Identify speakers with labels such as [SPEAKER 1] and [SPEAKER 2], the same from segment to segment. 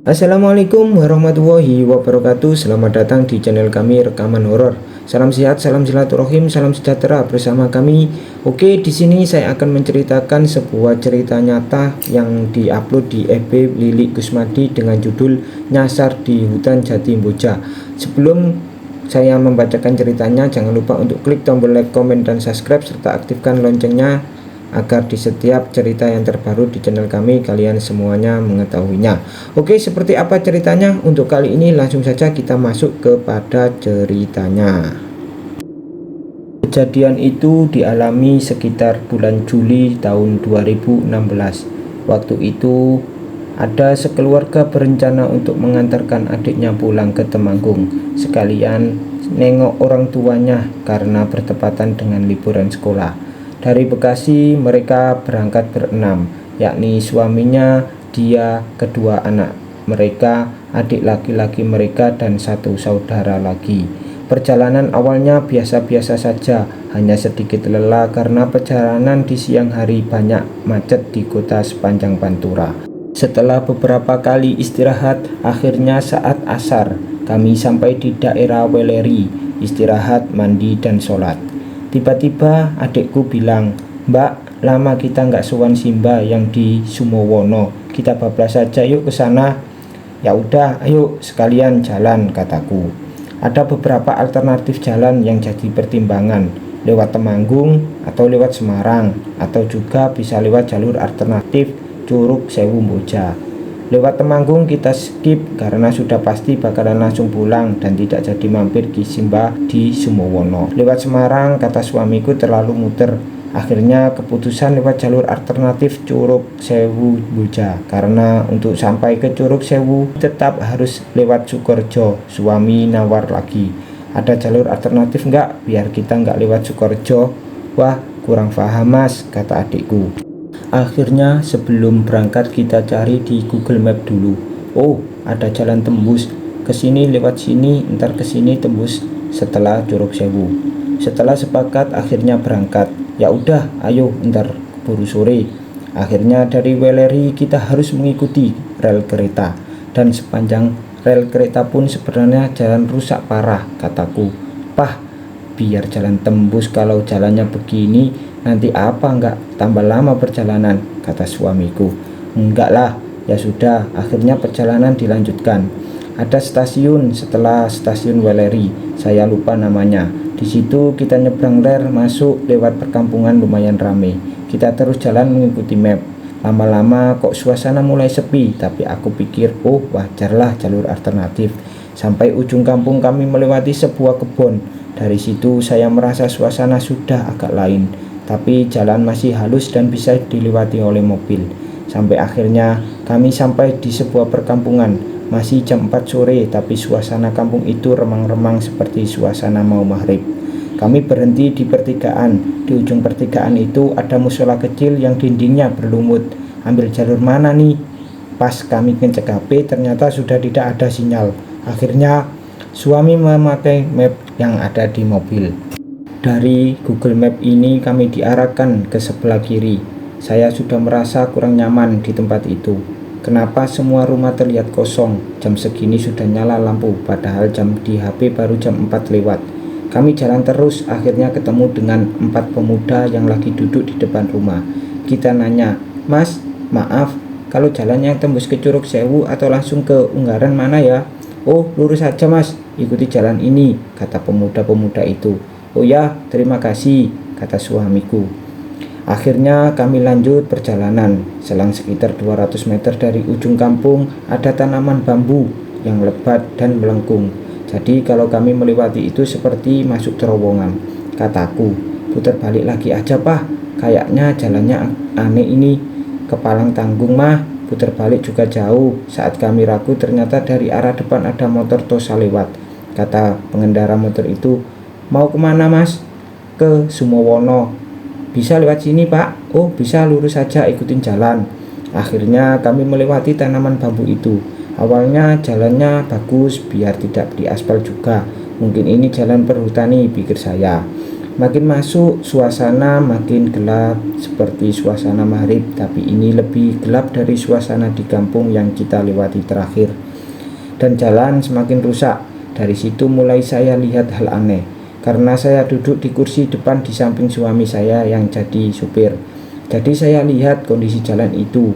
[SPEAKER 1] Assalamualaikum warahmatullahi wabarakatuh. Selamat datang di channel kami Rekaman Horor. Salam sehat, salam silaturahim, salam sejahtera bersama kami. Oke, di sini saya akan menceritakan sebuah cerita nyata yang diupload di FB Lilik Kusmadi dengan judul Nyasar di Hutan Jatimboja. Sebelum saya membacakan ceritanya, jangan lupa untuk klik tombol like, komen, dan subscribe serta aktifkan loncengnya agar di setiap cerita yang terbaru di channel kami kalian semuanya mengetahuinya. Oke, seperti apa ceritanya? Untuk kali ini langsung saja kita masuk kepada ceritanya. Kejadian itu dialami sekitar bulan Juli tahun 2016. Waktu itu ada sekeluarga berencana untuk mengantarkan adiknya pulang ke Temanggung, sekalian nengok orang tuanya karena bertepatan dengan liburan sekolah. Dari Bekasi mereka berangkat berenam, yakni suaminya, dia, kedua anak mereka, adik laki-laki mereka, dan satu saudara lagi. Perjalanan awalnya biasa-biasa saja, hanya sedikit lelah karena perjalanan di siang hari banyak macet di kota sepanjang Pantura. Setelah beberapa kali istirahat, akhirnya saat asar kami sampai di daerah Weleri, istirahat, mandi, dan sholat. Tiba-tiba adikku bilang, "Mbak, lama kita nggak sowan Simba yang di Sumowono. Kita bablas saja yuk ke sana." "Ya udah, ayo sekalian jalan," kataku. Ada beberapa alternatif jalan yang jadi pertimbangan, lewat Temanggung atau lewat Semarang, atau juga bisa lewat jalur alternatif Curug Sewu Mboja. Lewat Temanggung kita skip karena sudah pasti bakalan langsung pulang dan tidak jadi mampir di Simba di Sumowono. Lewat Semarang kata suamiku terlalu muter. Akhirnya keputusan lewat jalur alternatif Curug Sewu Mboja, karena untuk sampai ke Curug Sewu tetap harus lewat Sukorejo. Suami nawar lagi, "Ada jalur alternatif nggak biar kita nggak lewat Sukorejo?" "Wah, kurang paham mas," kata adikku. Akhirnya sebelum berangkat kita cari di Google Map dulu. Oh, ada jalan tembus ke sini, lewat sini, ntar ke sini tembus setelah Curug Sewu. Setelah sepakat akhirnya berangkat. Ya udah, ayo ntar keburu sore. Akhirnya dari Weleri kita harus mengikuti rel kereta, dan sepanjang rel kereta pun sebenarnya jalan rusak parah, kataku. "Pah, biar jalan tembus kalau jalannya begini, nanti apa enggak tambah lama perjalanan," kata suamiku. "Enggak lah, ya sudah." Akhirnya perjalanan dilanjutkan. Ada stasiun setelah stasiun Weleri, saya lupa namanya. Di situ kita nyebrang rel masuk lewat perkampungan lumayan ramai. Kita terus jalan mengikuti map. Lama-lama kok suasana mulai sepi, tapi aku pikir, oh wajarlah jalur alternatif. Sampai ujung kampung kami melewati sebuah kebun. Dari situ saya merasa suasana sudah agak lain, tapi jalan masih halus dan bisa dilewati oleh mobil. Sampai akhirnya kami sampai di sebuah perkampungan. Masih jam 4 sore, tapi suasana kampung itu remang-remang seperti suasana mau maghrib. Kami berhenti di pertigaan. Di ujung pertigaan itu ada musola kecil yang dindingnya berlumut. Ambil jalur mana nih? Pas kami ngecek HP, ternyata sudah tidak ada sinyal. Akhirnya suami memakai map yang ada di mobil. Dari Google Map ini kami diarahkan ke sebelah kiri. Saya sudah merasa kurang nyaman di tempat itu. Kenapa semua rumah terlihat kosong? Jam segini sudah nyala lampu, padahal jam di HP baru jam 4 lewat. Kami jalan terus, akhirnya ketemu dengan 4 pemuda yang lagi duduk di depan rumah. Kita nanya, "Mas, maaf, kalau jalannya tembus ke Curug Sewu atau langsung ke Unggaran mana ya?" "Oh, lurus saja mas, ikuti jalan ini," kata pemuda-pemuda itu. "Oh ya, terima kasih," kata suamiku. Akhirnya kami lanjut perjalanan. Selang sekitar 200 meter dari ujung kampung ada tanaman bambu yang lebat dan melengkung. Jadi kalau kami melewati itu seperti masuk terowongan. Kataku, "Putar balik lagi aja Pak, kayaknya jalannya aneh ini." "Kepalang tanggung mah, putar balik juga jauh." Saat kami ragu ternyata dari arah depan ada motor Tosa lewat. Kata pengendara motor itu, "Mau kemana mas?" "Ke Sumowono." "Bisa lewat sini pak?" "Oh bisa, lurus saja, ikutin jalan." Akhirnya kami melewati tanaman bambu itu. Awalnya jalannya bagus biar tidak diaspal juga. Mungkin ini jalan perhutani, pikir saya. Makin masuk, suasana makin gelap seperti suasana maghrib, tapi ini lebih gelap dari suasana di kampung yang kita lewati terakhir. Dan jalan semakin rusak. Dari situ mulai saya lihat hal aneh, karena saya duduk di kursi depan di samping suami saya yang jadi supir. Jadi saya lihat kondisi jalan itu.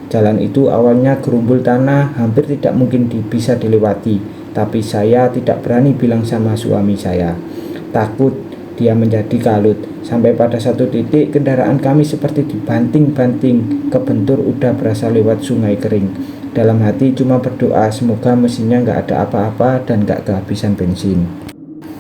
[SPEAKER 1] Jalan itu awalnya gerumbul tanah, hampir tidak mungkin bisa dilewati. Tapi saya tidak berani bilang sama suami saya. Takut dia menjadi kalut. Sampai pada satu titik kendaraan kami seperti dibanting-banting, kebentur udah berasa lewat sungai kering. Dalam hati cuma berdoa semoga mesinnya nggak ada apa-apa dan nggak kehabisan bensin.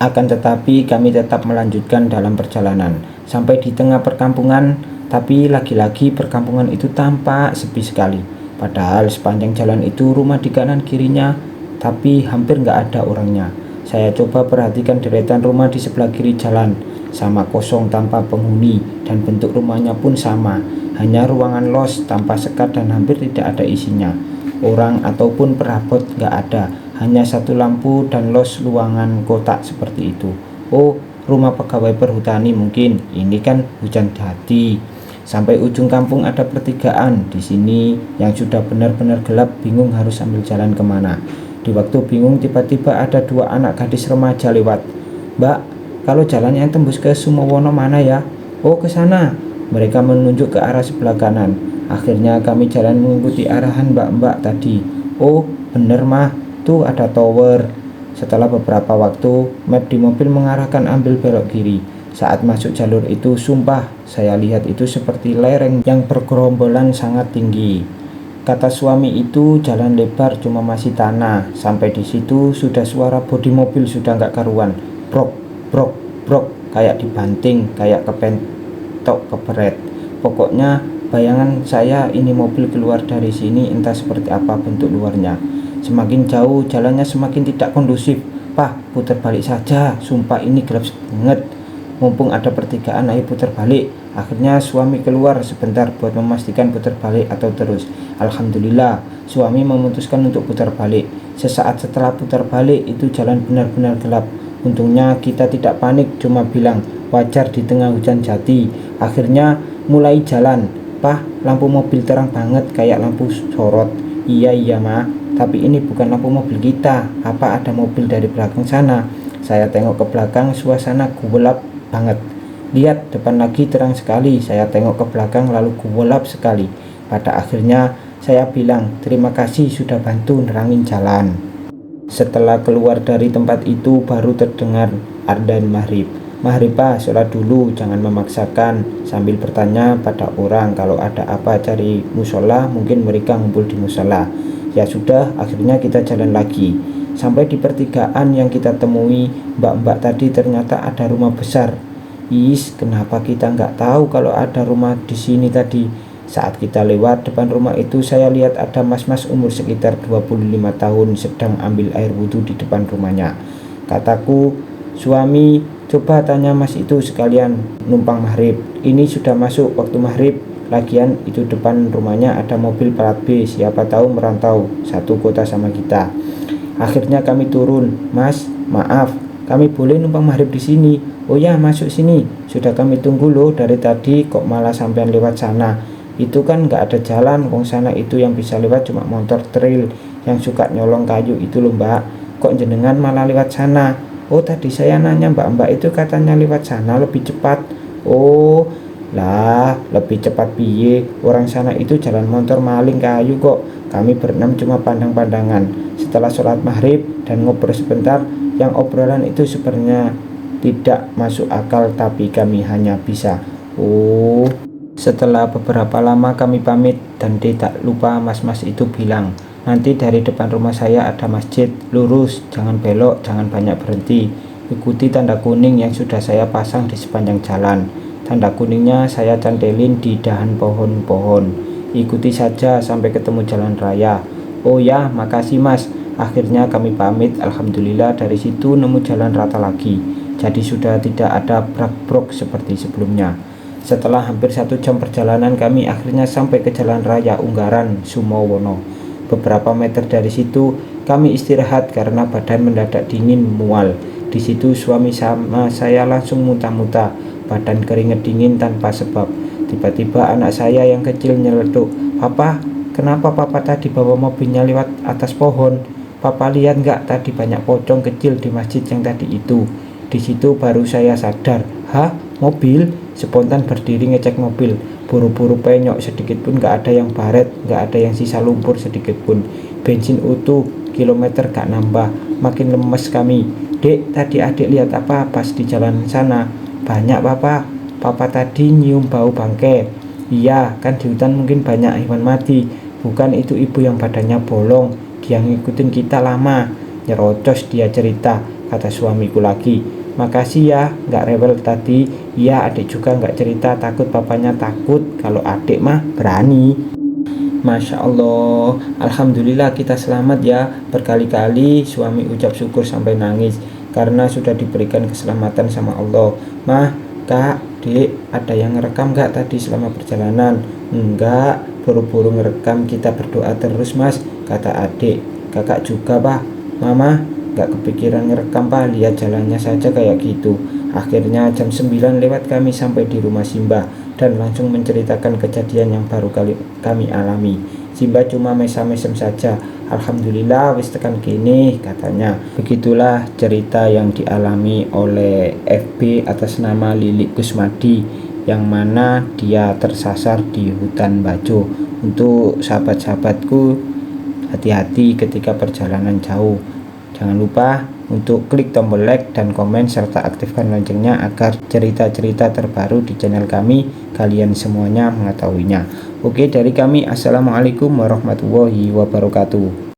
[SPEAKER 1] Akan tetapi kami tetap melanjutkan dalam perjalanan. Sampai di tengah perkampungan, tapi lagi-lagi perkampungan itu tampak sepi sekali. Padahal sepanjang jalan itu rumah di kanan kirinya, tapi hampir nggak ada orangnya. Saya coba perhatikan deretan rumah di sebelah kiri jalan, sama kosong tanpa penghuni, dan bentuk rumahnya pun sama, hanya ruangan los tanpa sekat dan hampir tidak ada isinya. Orang ataupun perabot nggak ada, hanya satu lampu dan los ruangan kotak seperti itu. Oh, rumah pegawai perhutani mungkin, ini kan hujan hati. Sampai ujung kampung ada pertigaan di sini yang sudah benar-benar gelap, bingung harus ambil jalan kemana. Di waktu bingung tiba-tiba ada dua anak gadis remaja lewat. "Mbak, kalau jalan yang tembus ke Sumowono mana ya?" "Oh, ke sana." Mereka menunjuk ke arah sebelah kanan. Akhirnya kami jalan mengikuti arahan mbak-mbak tadi. "Oh, bener mah, tuh ada tower." Setelah beberapa waktu, map di mobil mengarahkan ambil belok kiri. Saat masuk jalur itu, sumpah saya lihat itu seperti lereng yang bergerombolan sangat tinggi. Kata suami itu jalan lebar cuma masih tanah. Sampai di situ sudah suara bodi mobil sudah nggak karuan. Brok, brok, brok, kayak dibanting, kayak kepentok keperet. Pokoknya bayangan saya ini mobil keluar dari sini entah seperti apa bentuk luarnya. Semakin jauh jalannya semakin tidak kondusif. "Pak, putar balik saja, sumpah ini gelap banget. Mumpung ada pertigaan, ayo putar balik." Akhirnya suami keluar sebentar buat memastikan putar balik atau terus. Alhamdulillah, suami memutuskan untuk putar balik. Sesaat setelah putar balik itu jalan benar-benar gelap. Untungnya kita tidak panik, cuma bilang wajar di tengah hujan jati. Akhirnya mulai jalan. "Pah, lampu mobil terang banget kayak lampu sorot." Iya mah, tapi ini bukan lampu mobil kita. Apa ada mobil dari belakang sana?" Saya tengok ke belakang, suasana gelap banget. "Lihat, depan lagi terang sekali." Saya tengok ke belakang lalu gelap sekali. Pada akhirnya saya bilang, "Terima kasih sudah bantu nerangin jalan." Setelah keluar dari tempat itu baru terdengar adzan maghrib. "Maghrib Pak, sholat dulu, jangan memaksakan." Sambil bertanya pada orang kalau ada apa cari musola, mungkin mereka ngumpul di musola. Ya sudah, akhirnya kita jalan lagi. Sampai di pertigaan yang kita temui, mbak-mbak tadi ternyata ada rumah besar. Kenapa kita nggak tahu kalau ada rumah di sini tadi? Saat kita lewat depan rumah itu, saya lihat ada mas-mas umur sekitar 25 tahun sedang ambil air wudhu di depan rumahnya. Kataku, "Suami, coba tanya mas itu sekalian numpang maghrib. Ini sudah masuk waktu maghrib. Lagian itu depan rumahnya ada mobil plat B, siapa tahu merantau satu kota sama kita." Akhirnya kami turun. "Mas, maaf, kami boleh numpang maghrib di sini?" "Oh ya, masuk sini. Sudah kami tunggu loh dari tadi, kok malah sampean lewat sana? Itu kan nggak ada jalan, wong sana itu yang bisa lewat cuma motor trail yang suka nyolong kayu itu loh mbak. Kok jenengan malah lewat sana?" "Oh, tadi saya nanya mbak-mbak itu katanya lewat sana lebih cepat." "Oh lah, lebih cepat piye? Orang sana itu jalan motor maling kayu kok. Kami berenam cuma pandang-pandangan." Setelah sholat maghrib dan ngobrol sebentar, yang obrolan itu sebenarnya tidak masuk akal, tapi kami hanya bisa Setelah beberapa lama kami pamit dan tidak lupa mas-mas itu bilang, "Nanti dari depan rumah saya ada masjid, lurus, jangan belok, jangan banyak berhenti. Ikuti tanda kuning yang sudah saya pasang di sepanjang jalan." Tanda kuningnya saya cantelin di dahan pohon-pohon. "Ikuti saja sampai ketemu jalan raya." "Oh ya, makasih mas." Akhirnya kami pamit. Alhamdulillah dari situ nemu jalan rata lagi. Jadi sudah tidak ada brak-brok seperti sebelumnya. Setelah hampir 1 jam perjalanan, kami akhirnya sampai ke jalan raya Unggaran, Sumowono. Beberapa meter dari situ kami istirahat karena badan mendadak dingin mual. Di situ suami sama saya langsung muntah-muntah, badan keringet dingin tanpa sebab. Tiba-tiba anak saya yang kecil nyeletuk, "Papa, kenapa papa tadi bawa mobilnya lewat atas pohon? Papa lihat nggak tadi banyak pocong kecil di masjid yang tadi itu?" Di situ baru saya sadar. "Hah? Mobil?" Spontan berdiri ngecek mobil. Buru-buru penyok, sedikit pun nggak ada yang baret, nggak ada yang sisa lumpur sedikit pun. Bensin utuh, kilometer gak nambah. Makin lemes kami. "Dek, tadi adik lihat apa pas di jalan sana?" "Banyak papa. Papa tadi nyium bau bangke." "Iya, kan di hutan mungkin banyak hewan mati. Bukan itu ibu yang badannya bolong. Dia ngikutin kita lama." Nyerocos dia cerita, kata suamiku lagi. "Makasih ya, gak rewel tadi." "Iya, adik juga gak cerita takut papanya takut. Kalau adik mah berani." Masya Allah, Alhamdulillah kita selamat ya. Berkali-kali suami ucap syukur sampai nangis karena sudah diberikan keselamatan sama Allah. "Mah, kak, dek, ada yang ngerekam gak tadi selama perjalanan?" "Enggak, buru-buru ngerekam, kita berdoa terus mas," kata adik. "Kakak juga bah." "Mama, gak kepikiran ngerekam pak, lihat jalannya saja kayak gitu." Akhirnya jam 9 lewat kami sampai di rumah Simba dan langsung menceritakan kejadian yang baru kami alami. Simba cuma mesam-mesem saja. "Alhamdulillah wis tekan kini," katanya. Begitulah cerita yang dialami oleh FB atas nama Lilik Kusmadi, yang mana dia tersasar di hutan Bajo. Untuk sahabat-sahabatku, hati-hati ketika perjalanan jauh. Jangan lupa untuk klik tombol like dan komen serta aktifkan loncengnya agar cerita-cerita terbaru di channel kami kalian semuanya mengetahuinya. Oke, dari kami assalamualaikum warahmatullahi wabarakatuh.